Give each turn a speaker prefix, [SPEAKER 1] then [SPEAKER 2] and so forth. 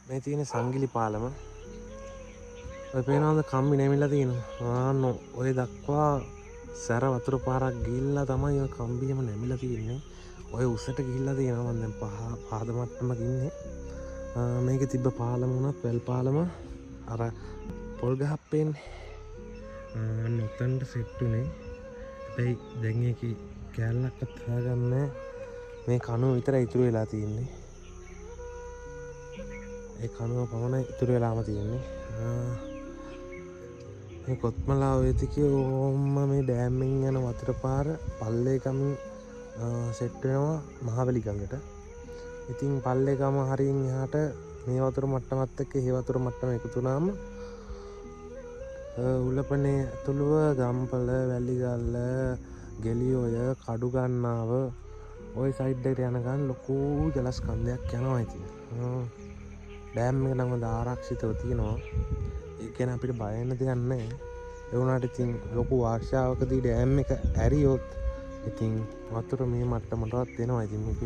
[SPEAKER 1] මේ තියෙන සංගිලි පාලම. ඔය පේනවද කම්බි නැමිලා තියෙනවා. ඔය දක්වා සැර වතුර පාරක් ගිහිල්ලා තමයි ඔය කම්බියම නැමිලා තියෙන්නේ. ඔය උසට ගිහිල්ලා තියෙනවා. මම දැන් පාද මට්ටමක ඉන්නේ. මේකේ තිබ්බ පාලම උනත් වැල් පාලම අර පොල් ගහක් පේන්නේ. නොතන්ට සෙට් උනේ. හැබැයි දැන් ඒකේ කෑල්ලක්වත් හොයාගන්න මේ කනුව විතරයි ඉතුරු වෙලා තියෙන්නේ. ඒ කනුව පමණයි ඉතුරු වෙලාම තියෙන්නේ. මේ කොත්මලා වේදිකේ ඕම්ම මේ ඩෑම්ෙන් යන වතුර පාර පල්ලේ කමින් සෙට් වෙනවා මහවැලි ගඟට. ඉතින් පල්ලේ ගම හරියින් එහාට මේ වතුර මට්ටමත් එක්ක ඒ වතුර මට්ටම එකතු වුණාම උලපනේ ඇතුළුව ගම්පල වැලිගල්ල ගෙලිඔය කඩුගන්නාව ওই සයිඩ් එකට යනකන් ලොකු ජලස්කන්ධයක් යනවා. ඉතින් ඩෑම් එක නම් ආරක්ෂිතව තියෙනවා. ඒ කියන්නේ අපිට බය වෙන්න දෙයක් නැහැ. ඒ වුණාට ඉතින් ලොකු වර්ෂාවකදී ඩෑම් එක ඇරියොත් ඉතින් වතුර මේ මට්ටමටවත් එනවා. ඉතින් මේ